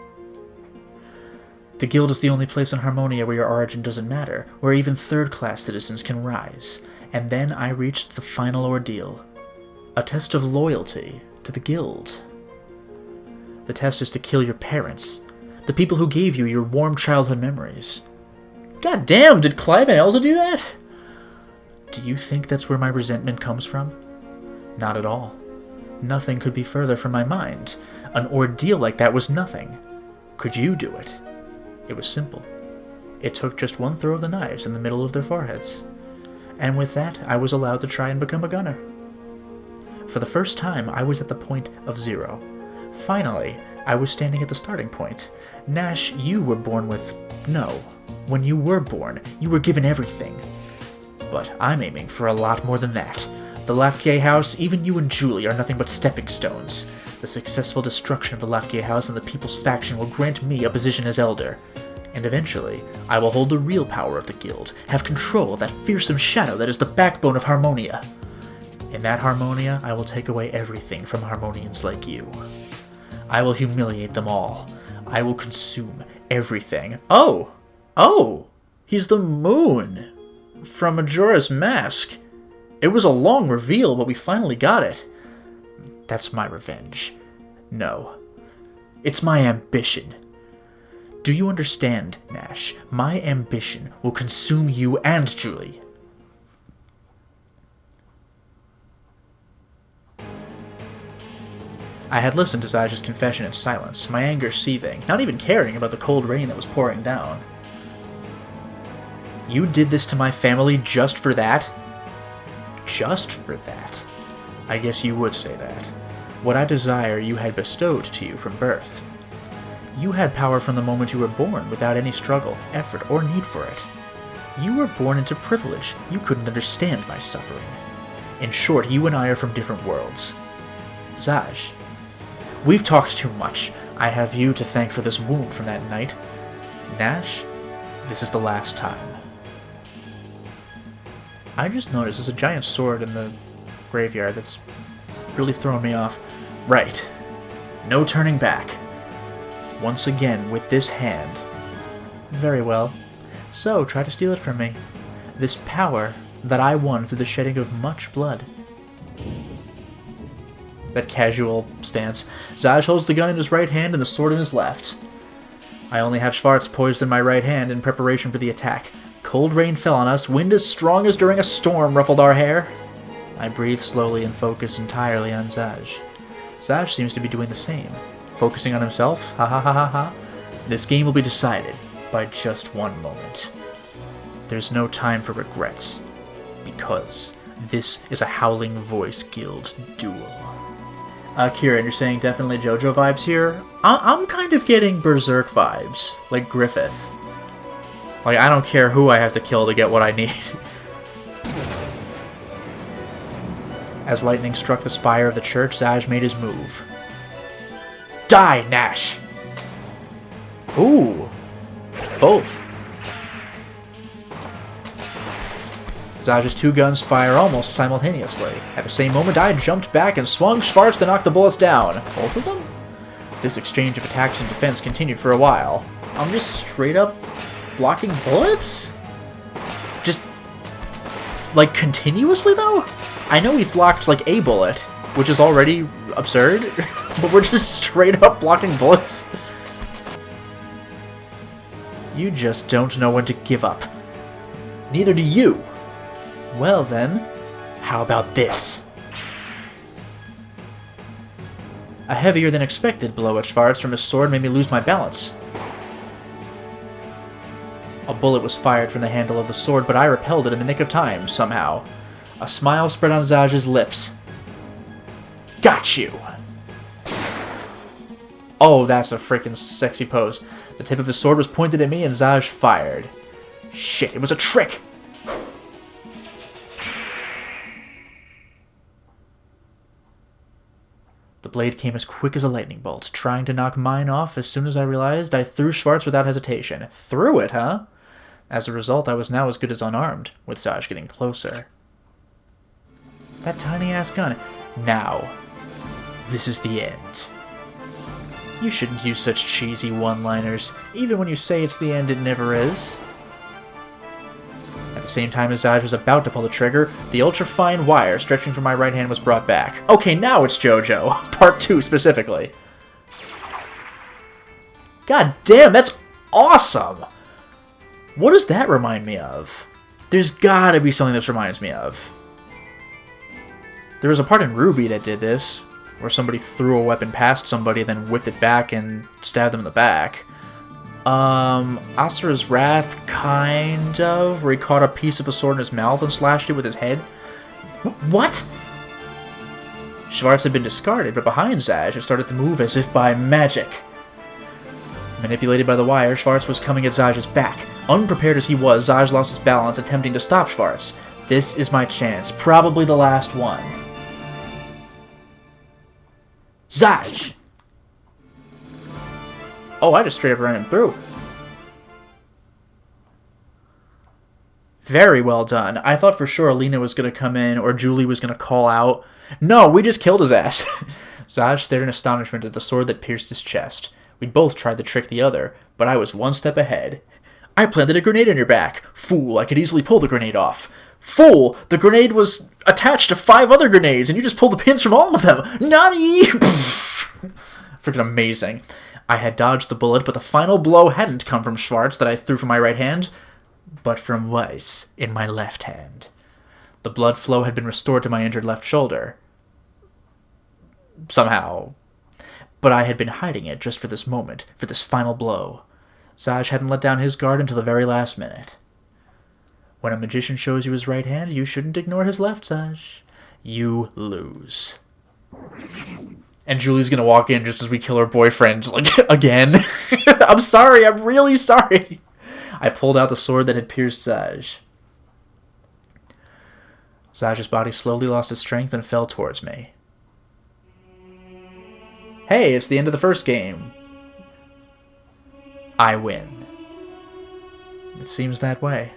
The guild is the only place in Harmonia where your origin doesn't matter, where even third-class citizens can rise. And then I reached the final ordeal. A test of loyalty to the guild. The test is to kill your parents, the people who gave you your warm childhood memories. God damn, did Clive and Elsa do that? Do you think that's where my resentment comes from? Not at all. Nothing could be further from my mind. An ordeal like that was nothing. Could you do it? It was simple. It took just one throw of the knives in the middle of their foreheads. And with that, I was allowed to try and become a gunner. For the first time, I was at the point of 0. Finally, I was standing at the starting point. Nash, you were born with no. When you were born, you were given everything. But I'm aiming for a lot more than that. The Latke House, even you and Julie, are nothing but stepping stones. The successful destruction of the Latke House and the People's Faction will grant me a position as Elder. And eventually, I will hold the real power of the guild, have control of that fearsome shadow that is the backbone of Harmonia. In that Harmonia, I will take away everything from Harmonians like you. I will humiliate them all. I will consume everything. Oh! He's the moon! From Majora's Mask. It was a long reveal, but we finally got it. That's my revenge. No. It's my ambition. Do you understand, Nash? My ambition will consume you and Julie. I had listened to Zaj's confession in silence, my anger seething, not even caring about the cold rain that was pouring down. You did this to my family just for that? Just for that? I guess you would say that. What I desire you had bestowed to you from birth. You had power from the moment you were born, without any struggle, effort, or need for it. You were born into privilege. You couldn't understand my suffering. In short, you and I are from different worlds. Zaj, we've talked too much. I have you to thank for this wound from that night. Nash, this is the last time. I just noticed there's a giant sword in the graveyard that's really throwing me off. Right. No turning back. Once again, with this hand. Very well. So, try to steal it from me. This power that I won through the shedding of much blood. That casual stance. Zaj holds the gun in his right hand and the sword in his left. I only have Schwartz poised in my right hand in preparation for the attack. Cold rain fell on us, wind as strong as during a storm ruffled our hair. I breathe slowly and focus entirely on Zaj. Zaj seems to be doing the same. Focusing on himself? Ha ha ha ha ha. This game will be decided by just one moment. There's no time for regrets, because this is a Howling Voice Guild duel. Kieran, you're saying definitely JoJo vibes here? I'm kind of getting Berserk vibes, like Griffith. Like, I don't care who I have to kill to get what I need. As lightning struck the spire of the church, Zaj made his move. Die, Nash! Ooh. Both. Zaj's two guns fire almost simultaneously. At the same moment, I jumped back and swung Schwartz to knock the bullets down. Both of them? This exchange of attacks and defense continued for a while. I'm just straight up blocking bullets? Just, like, continuously, though? I know we've blocked, like, a bullet, which is already absurd, but we're just straight up blocking bullets. You just don't know when to give up. Neither do you. Well then, how about this? A heavier than expected blow at Schwartz from his sword made me lose my balance. A bullet was fired from the handle of the sword, but I repelled it in the nick of time, somehow. A smile spread on Zaj's lips. Got you! Oh, that's a freaking sexy pose. The tip of his sword was pointed at me and Zaj fired. Shit, it was a trick! The blade came as quick as a lightning bolt, trying to knock mine off. As soon as I realized, I threw Schwartz without hesitation. Threw it, huh? As a result, I was now as good as unarmed, with Zaj getting closer. That tiny-ass gun. Now, this is the end. You shouldn't use such cheesy one-liners. Even when you say it's the end, it never is. At the same time as Zaj was about to pull the trigger, the ultra-fine wire stretching from my right hand was brought back. Okay, now it's JoJo. Part 2, specifically. God damn, that's awesome! What does that remind me of? There's gotta be something this reminds me of. There was a part in Ruby that did this, where somebody threw a weapon past somebody, then whipped it back and stabbed them in the back. Asura's Wrath, kind of, where he caught a piece of a sword in his mouth and slashed it with his head. What? Schwartz had been discarded, but behind Zaj, it started to move as if by magic. Manipulated by the wire, Schwartz was coming at Zaj's back. Unprepared as he was, Zaj lost his balance, attempting to stop Schwartz. This is my chance, probably the last one. Zaj! Oh, I just straight up ran him through. Very well done. I thought for sure Alina was going to come in or Julie was going to call out. No, we just killed his ass. Zaj stared in astonishment at the sword that pierced his chest. We both tried to trick the other, but I was one step ahead. I planted a grenade on your back. Fool, I could easily pull the grenade off. Fool, the grenade was attached to 5 other grenades and you just pulled the pins from all of them. Nani! Freaking amazing. I had dodged the bullet, but the final blow hadn't come from Schwartz that I threw from my right hand, but from Weiss in my left hand. The blood flow had been restored to my injured left shoulder. Somehow. But I had been hiding it just for this moment, for this final blow. Zaj hadn't let down his guard until the very last minute. When a magician shows you his right hand, you shouldn't ignore his left, Zaj. You lose. And Julie's gonna walk in just as we kill her boyfriend, like, again. I'm sorry, I'm really sorry. I pulled out the sword that had pierced Zaj. Zaj's body slowly lost its strength and fell towards me. Hey, it's the end of the first game. I win. It seems that way.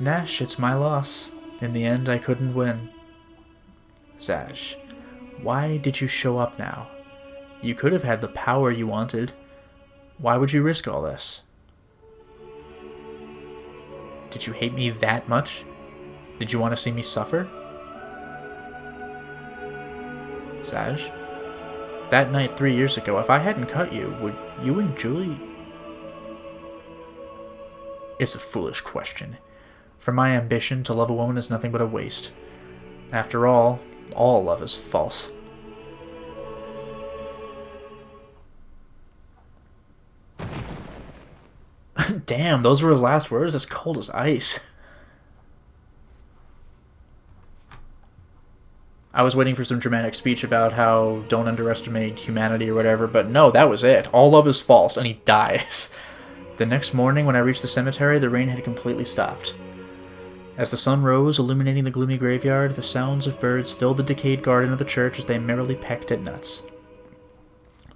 Nash, it's my loss. In the end, I couldn't win. Zaj, why did you show up now? You could have had the power you wanted. Why would you risk all this? Did you hate me that much? Did you want to see me suffer? Zaj, that night 3 years ago, if I hadn't cut you, would you and Julie... It's a foolish question. For my ambition, to love a woman is nothing but a waste. After all love is false. Damn, those were his last words? As cold as ice. I was waiting for some dramatic speech about how don't underestimate humanity or whatever, but no, that was it. All love is false, and he dies. The next morning, when I reached the cemetery, the rain had completely stopped. As the sun rose, illuminating the gloomy graveyard, the sounds of birds filled the decayed garden of the church as they merrily pecked at nuts.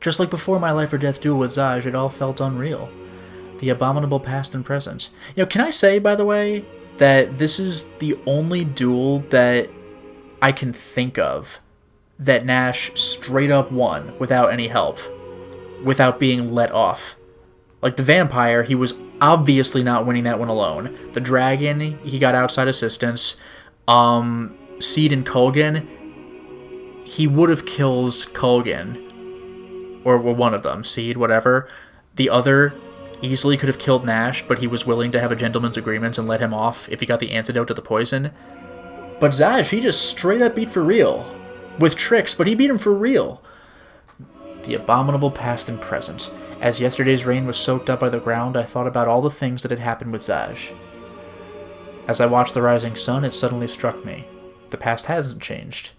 Just like before my life-or-death duel with Zaj, it all felt unreal. The abominable past and present. You know, can I say, by the way, that this is the only duel that I can think of that Nash straight up won without any help, without being let off. Like the vampire, he was obviously not winning that one alone. The dragon, he got outside assistance. Seed and Kulgan, he would have killed Kulgan. Or one of them, Seed, whatever. The other easily could have killed Nash, but he was willing to have a gentleman's agreement and let him off if he got the antidote to the poison. But Zaj, he just straight up beat for real. With tricks, but he beat him for real. The abominable past and present. As yesterday's rain was soaked up by the ground, I thought about all the things that had happened with Zaj. As I watched the rising sun, it suddenly struck me. The past hasn't changed.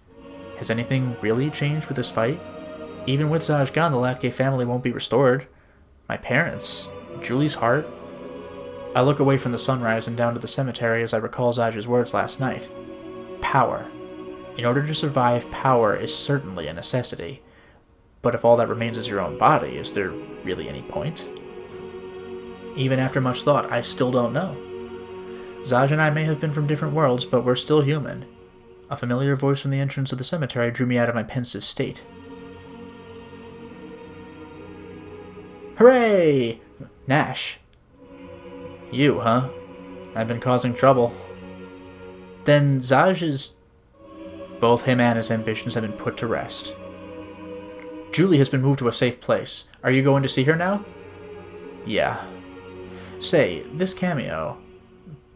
Has anything really changed with this fight? Even with Zaj gone, the Latke family won't be restored. My parents, Julie's heart. I look away from the sunrise and down to the cemetery as I recall Zaj's words last night. Power. In order to survive, power is certainly a necessity. But if all that remains is your own body, is there really any point? Even after much thought, I still don't know. Zaj and I may have been from different worlds, but we're still human. A familiar voice from the entrance of the cemetery drew me out of my pensive state. Hooray! Nash. You, huh? I've been causing trouble. Then Zaj is... Both him and his ambitions have been put to rest. Julie has been moved to a safe place. Are you going to see her now? Yeah. Say, this cameo...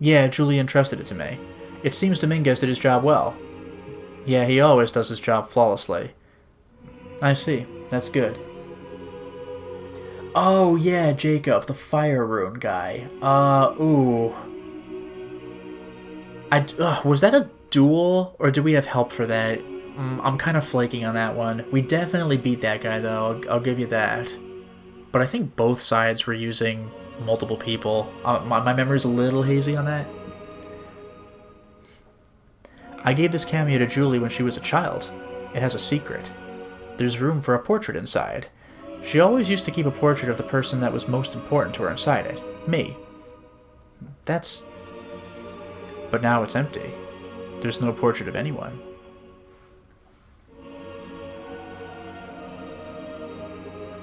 Yeah, Julie entrusted it to me. It seems Dominguez did his job well. Yeah, he always does his job flawlessly. I see. That's good. Oh, yeah, Jacob, the fire rune guy. Ooh. Was that a duel, or do we have help for that? I'm kind of flaking on that one. We definitely beat that guy, though. I'll give you that. But I think both sides were using multiple people. My memory's a little hazy on that. I gave this cameo to Julie when she was a child. It has a secret. There's room for a portrait inside. She always used to keep a portrait of the person that was most important to her inside it. Me. That's... But now it's empty. There's no portrait of anyone.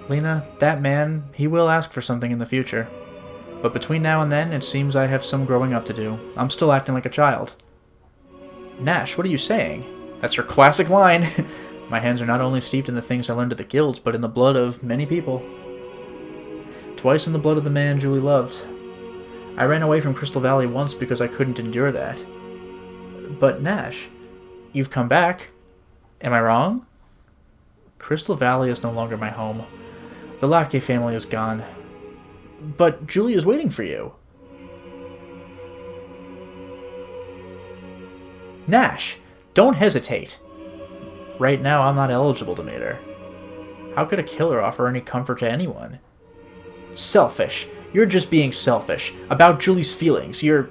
Lena, that man, he will ask for something in the future. But between now and then, it seems I have some growing up to do. I'm still acting like a child. Nash, what are you saying? That's your classic line. My hands are not only steeped in the things I learned at the guilds, but in the blood of many people. Twice in the blood of the man Julie loved. I ran away from Crystal Valley once because I couldn't endure that. But Nash, you've come back. Am I wrong? Crystal Valley is no longer my home. The Latke family is gone. But Julie is waiting for you. Nash, don't hesitate. Right now, I'm not eligible to meet her. How could a killer offer any comfort to anyone? Selfish. You're just being selfish. About Julie's feelings, you're...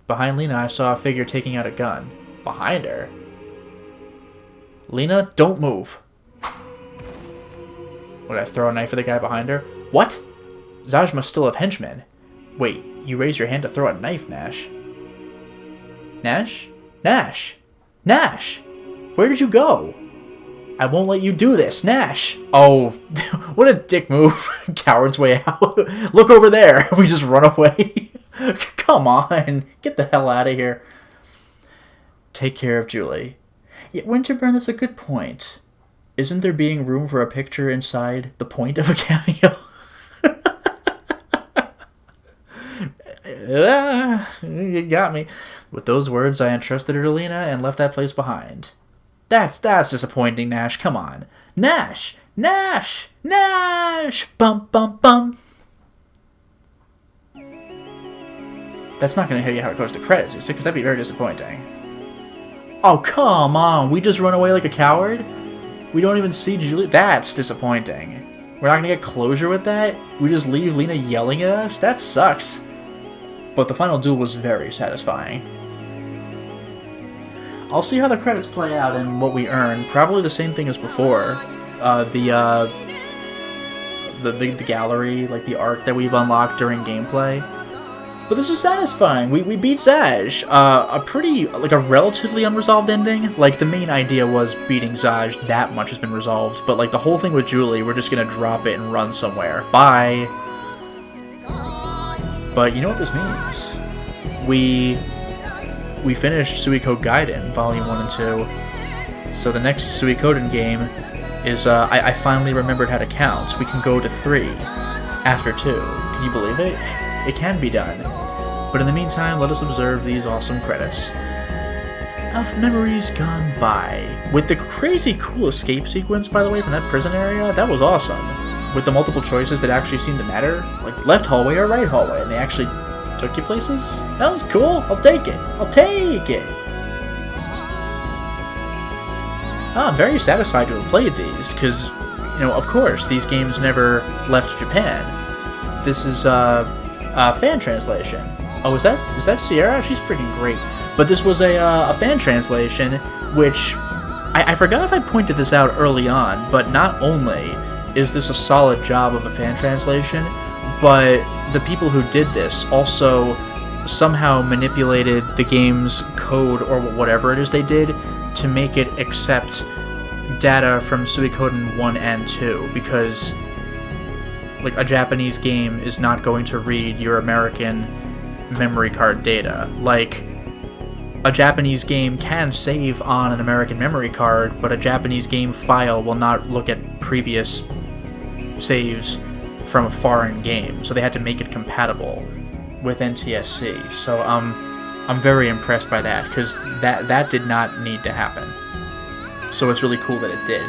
Behind Lena, I saw a figure taking out a gun. Behind her? Lena, don't move. Would I throw a knife at the guy behind her? What? Zaj must still have henchmen. Wait, you raised your hand to throw a knife, Nash. Nash? Nash! Nash! Where did you go? I won't let you do this, Nash! Oh, what a dick move. Coward's way out. Look over there. We just run away. Come on. Get the hell out of here. Take care of Julie. Yet, Winterburn, that's a good point. Isn't there being room for a picture inside the point of a cameo? You got me. With those words, I entrusted her to Lena and left that place behind. That's disappointing, Nash. Come on. Nash! Nash! Nash! Bum, bum, bum. That's not going to tell you how it goes to credits, is it? Because that'd be very disappointing. Oh, come on. We just run away like a coward? We don't even see Julie? That's disappointing. We're not going to get closure with that? We just leave Lena yelling at us? That sucks. But the final duel was very satisfying. I'll see how the credits play out and what we earn. Probably the same thing as before. The gallery, like the art that we've unlocked during gameplay. But this is satisfying. We beat Zaj. A relatively unresolved ending. Like, the main idea was beating Zaj. That much has been resolved. But, like, the whole thing with Julie, we're just gonna drop it and run somewhere. Bye! But you know what this means? We finished Suikogaiden, Volume 1 and 2. So the next Suikoden game is, I finally remembered how to count. We can go to 3 after 2. Can you believe it? It can be done. But in the meantime, let us observe these awesome credits. Of memories gone by. With the crazy cool escape sequence, by the way, from that prison area, that was awesome. With the multiple choices that actually seemed to matter, like left hallway or right hallway, and they actually took you places? That was cool. I'll take it. I'll take it. I'm very satisfied to have played these, because, you know, of course, these games never left Japan. This is a fan translation. Oh, is that Sierra? She's freaking great. But this was a fan translation, which I forgot if I pointed this out early on, but not only is this a solid job of a fan translation, but the people who did this also somehow manipulated the game's code or whatever it is they did to make it accept data from Suikoden 1 and 2, because like a Japanese game is not going to read your American memory card data. Like, a Japanese game can save on an American memory card, but a Japanese game file will not look at previous saves from a foreign game, so they had to make it compatible with NTSC. So I'm very impressed by that, because that did not need to happen. So it's really cool that it did.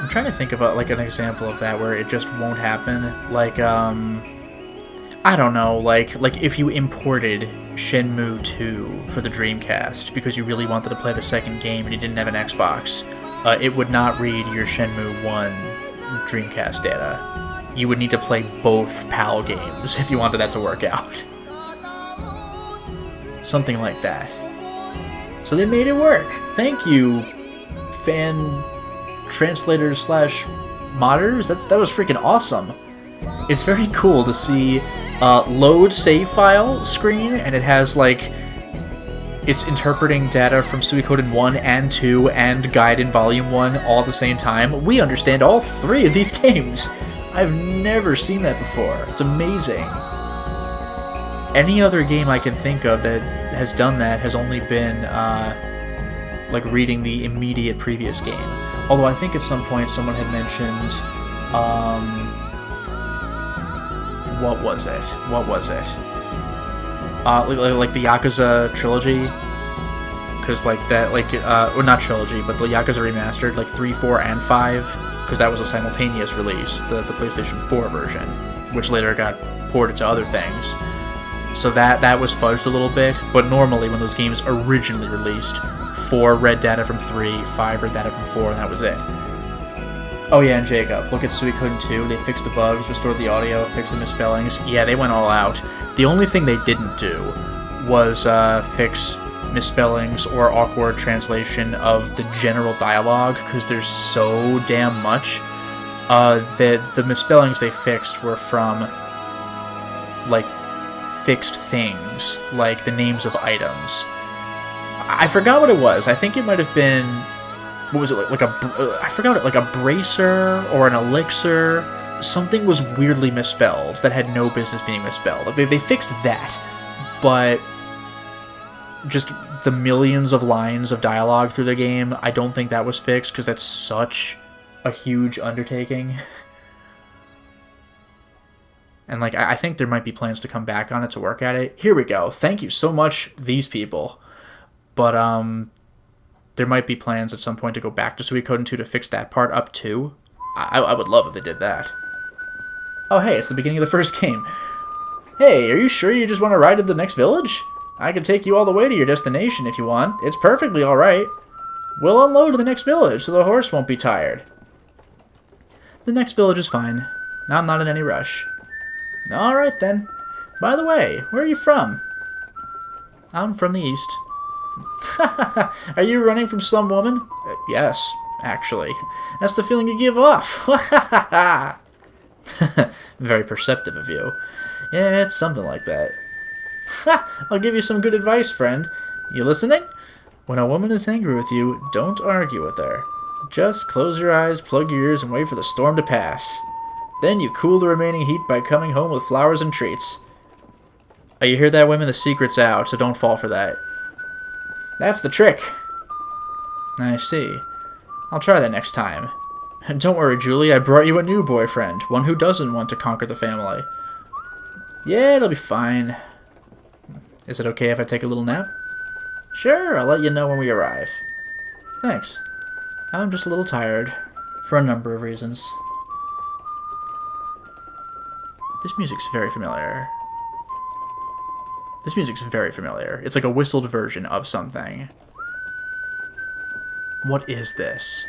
I'm trying to think about like an example of that where it just won't happen. Like I don't know, like if you imported Shenmue 2 for the Dreamcast because you really wanted to play the second game and you didn't have an Xbox, it would not read your Shenmue 1 Dreamcast data. You would need to play both PAL games if you wanted that to work out. Something like that. So they made it work. Thank you, fan translators slash modders. That was freaking awesome. It's very cool to see load save file screen, and it has like it's interpreting data from Suikoden 1 and 2 and Gaiden Volume 1 all at the same time. We understand all three of these games. I've never seen that before. It's amazing. Any other game I can think of that has done that has only been like reading the immediate previous game. Although I think at some point someone had mentioned what was it? Like the Yakuza trilogy, because like that, like well, not trilogy, but the Yakuza remastered, like 3, 4, and 5, because that was a simultaneous release, the PlayStation 4 version, which later got ported to other things. So that was fudged a little bit, but normally when those games originally released, 4 read data from 3, 5 read data from 4, and that was it. Oh yeah, and Jacob, look at Suikoden 2, they fixed the bugs, restored the audio, fixed the misspellings. Yeah, they went all out. The only thing they didn't do was fix misspellings or awkward translation of the general dialogue, because there's so damn much. The misspellings they fixed were from, like, fixed things, like the names of items. I forgot what it was. I think it might have been, what was it, I forgot it, like a bracer or an elixir. Something was weirdly misspelled that had no business being misspelled. Like, they fixed that, but just the millions of lines of dialogue through the game, I don't think that was fixed, because that's such a huge undertaking. And, like, I think there might be plans to come back on it to work at it. Here we go. Thank you so much, these people. But, there might be plans at some point to go back to Suikoden 2 to fix that part up, too. I would love if they did that. Oh, hey, it's the beginning of the first game. Hey, are you sure you just want to ride to the next village? I can take you all the way to your destination if you want. It's perfectly alright. We'll unload to the next village so the horse won't be tired. The next village is fine. I'm not in any rush. Alright then. By the way, where are you from? I'm from the east. Are you running from some woman? Yes, actually. That's the feeling you give off. Very perceptive of you. Yeah, it's something like that. I'll give you some good advice, friend. You listening? When a woman is angry with you, don't argue with her. Just close your eyes, plug your ears, and wait for the storm to pass. Then you cool the remaining heat by coming home with flowers and treats. Oh, you hear that, women? The secret's out, so don't fall for that. That's the trick. I see. I'll try that next time. And don't worry, Julie, I brought you a new boyfriend, one who doesn't want to conquer the family. Yeah, it'll be fine. Is it okay if I take a little nap? Sure, I'll let you know when we arrive. Thanks. I'm just a little tired, for a number of reasons. This music's very familiar. This music's very familiar. It's like a whistled version of something. What is this?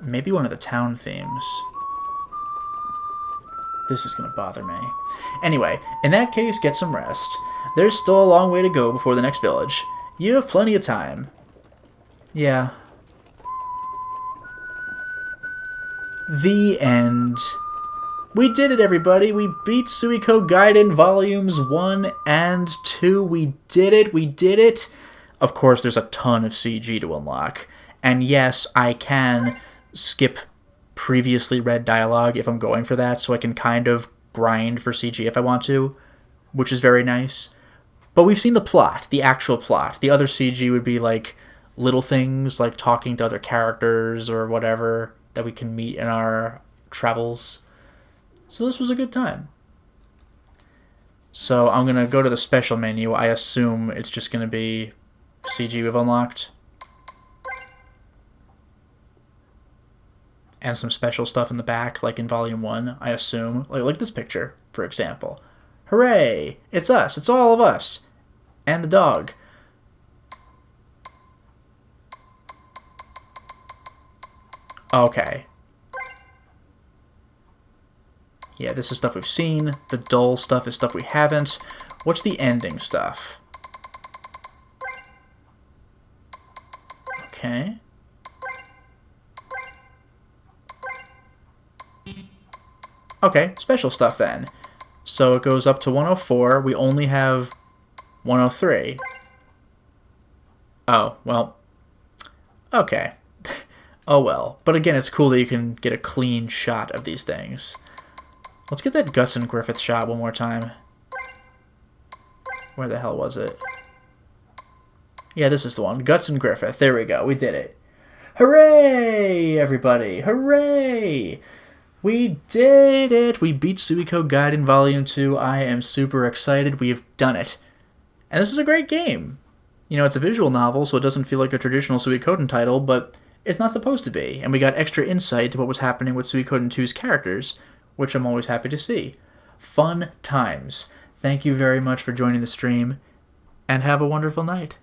Maybe one of the town themes. This is going to bother me. Anyway, in that case, get some rest. There's still a long way to go before the next village. You have plenty of time. Yeah. The end. We did it, everybody. We beat Suikogaiden Volumes 1 and 2. We did it. We did it. Of course, there's a ton of CG to unlock. And yes, I can skip previously read dialogue if I'm going for that, so I can kind of grind for CG if I want to, which is very nice. But we've seen the plot, the actual plot. The other CG would be like little things like talking to other characters or whatever that we can meet in our travels. So this was a good time. So I'm going to go to the special menu. I assume it's just going to be CG we've unlocked. And some special stuff in the back, like in Volume 1, I assume. Like this picture, for example. Hooray! It's us! It's all of us! And the dog. Okay. Yeah, this is stuff we've seen. The dull stuff is stuff we haven't. What's the ending stuff? Okay. Okay, special stuff then. So it goes up to 104. We only have 103. Oh, well. Okay. Oh well. But again, it's cool that you can get a clean shot of these things. Let's get that Guts and Griffith shot one more time. Where the hell was it? Yeah, this is the one. Guts and Griffith. There we go. We did it. Hooray, everybody. Hooray! We did it! We beat Suikogaiden Volume 2. I am super excited. We've done it. And this is a great game. You know, it's a visual novel, so it doesn't feel like a traditional Suikoden title, but it's not supposed to be. And we got extra insight to what was happening with Suikoden 2's characters, which I'm always happy to see. Fun times. Thank you very much for joining the stream, and have a wonderful night.